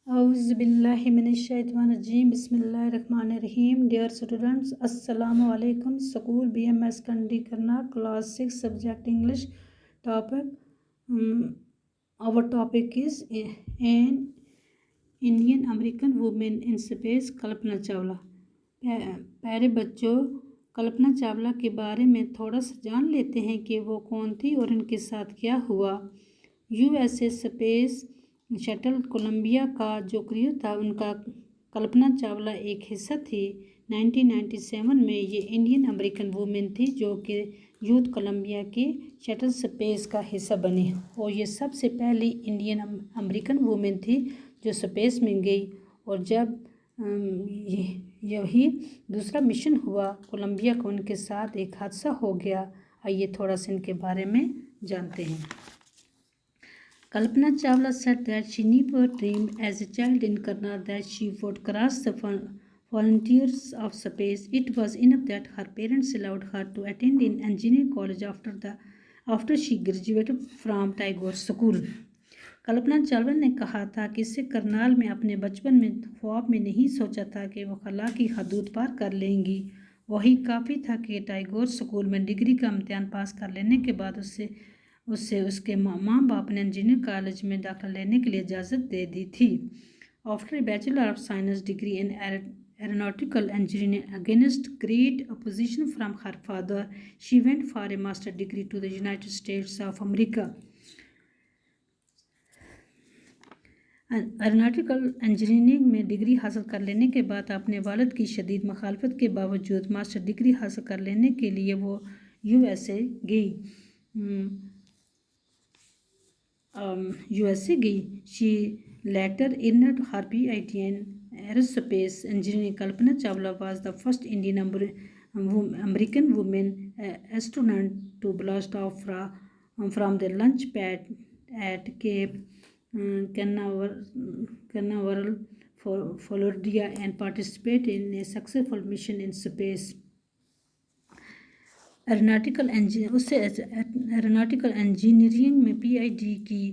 اعوذ باللہ من الشیطان الرجیم بسم اللہ الرحمن الرحیم. Dear students, السلام علیکم. School BMS Kandy Karna, Class 6, Subject English. Topic Our topic is an Indian American woman in space, Kalpana Chawla. پیارے بچوں، کلپنا چاولہ کے بارے میں تھوڑا سا جان لیتے ہیں کہ وہ کون تھی اور ان کے ساتھ کیا ہوا. USA اسپیس شٹل کولمبیا کا جو کریو تھا ان کا کلپنا چاولہ ایک حصہ تھی. 1997 میں یہ انڈین امریکن وومن تھی جو کہ یوتھ کولمبیا کے شٹل اسپیس کا حصہ بنی، اور یہ سب سے پہلی انڈین امریکن وومن تھی جو اسپیس میں گئی. اور جب یہی دوسرا مشن ہوا کولمبیا کا، ان کے ساتھ ایک حادثہ ہو گیا. آئیے تھوڑا سا ان کے بارے میں جانتے ہیں. Kalpana Chawla said that she never dreamed as a child in Karna that she would cross the frontiers of space. It was enough that her parents allowed her to attend in engineering college after she graduated from Tagore School. Kalpana Chawla نے کہا تھا کہ اسے کرنال میں اپنے بچپن میں خواب میں نہیں سوچا تھا کہ وہ خلا کی حدود پار کر لیں گی. وہی کافی تھا کہ ٹائگور اسکول میں ڈگری کا امتحان پاس کر لینے کے بعد اسے اس کے ماں باپ نے انجینئرنگ کالج میں داخلہ لینے کے لیے اجازت دے دی تھی. After a bachelor of science degree in aeronautical engineering against great opposition from her father, she went for a master degree to the United States of America. Aeronautical engineering میں ڈگری حاصل کر لینے کے بعد اپنے والد کی شدید مخالفت کے باوجود ماسٹر ڈگری حاصل کر لینے کے لیے وہ USA گئی. She later earned her PhD in aerospace engineering. Kalpana Chawla was the first Indian American woman astronaut to blast off from the launch pad at Cape Canaveral, Florida, and participate in a successful mission in space. Aeronautical engineering میں PhD کی.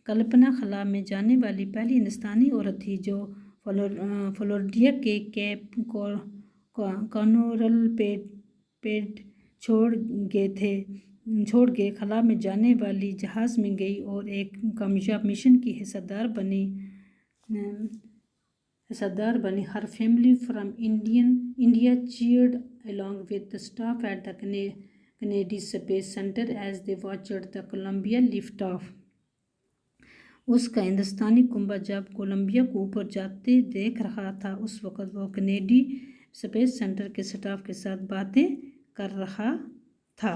کلپنا خلا میں جانے والی پہلی ہندوستانی عورت تھی جو فلوریڈا کے کیپ کاناورل پیڈ چھوڑ گئے خلا میں جانے والی جہاز میں گئی اور ایک کامیاب مشن کی حصہ دار بنی. Her family from India cheered along with the staff at the Kennedy Space Center as they watched the Columbia lift off. اس کا ہندوستانی کنبہ جب کولمبیا کو اوپر جاتے دیکھ رہا تھا اس وقت وہ کینیڈی اسپیس سینٹر کے سٹاف کے ساتھ باتیں کر رہا تھا.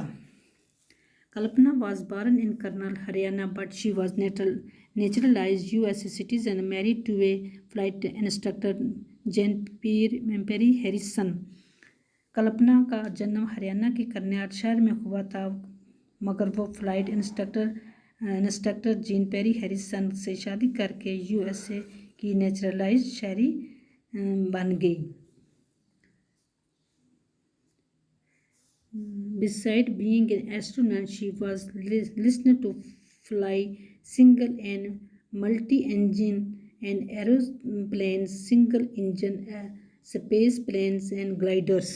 Kalpana was born in Karnal, Haryana, but she was naturalized USA citizen, married to a flight instructor, Jean Perry Harrison. کلپنا کا جنم ہریانہ کے کرنال شہر میں ہوا تھا مگر وہ فلائٹ انسٹرکٹر جین پیری ہیریسن سے شادی کر کے USA کی نیچرلائزڈ شہری بن گئی. Besides being an astronaut, she was licensed to fly single and multi-engine and aeroplanes, single-engine space planes and gliders.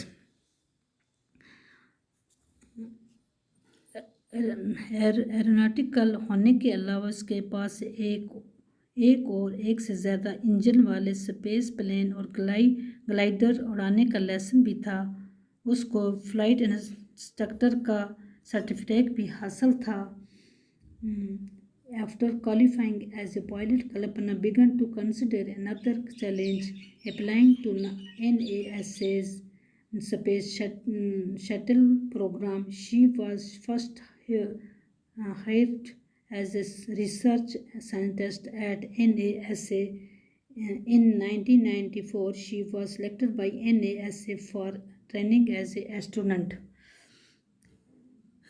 Aeronautical ہونے کے علاوہ اس کے پاس ایک سے زیادہ انجن والے اسپیس پلین اور گلائڈر اڑانے کا لائسنس بھی تھا. اس کو فلائٹ انسٹرکٹر کا سرٹیفکیٹ بھی حاصل تھا. After qualifying as a pilot, Kalpana began to consider another challenge, applying to NASA's Space Shuttle program. She was first hired as a research scientist at NASA. In 1994, she was selected by NASA for training as an astronaut.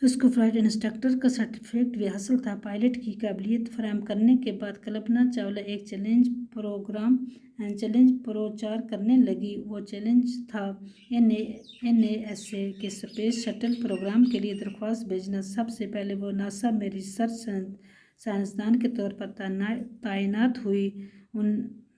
اس کو flight instructor کا certificate بھی حاصل تھا. Pilot کی قابلیت فراہم کرنے کے بعد کلپنا چاولہ ایک چیلنج پروچار کرنے لگی. وہ چیلنج تھا NASA کے اسپیس شٹل پروگرام کے لیے درخواست بھیجنا. سب سے پہلے وہ ناسا میں ریسرچ سائنسدان کے طور پر تعینات ہوئی.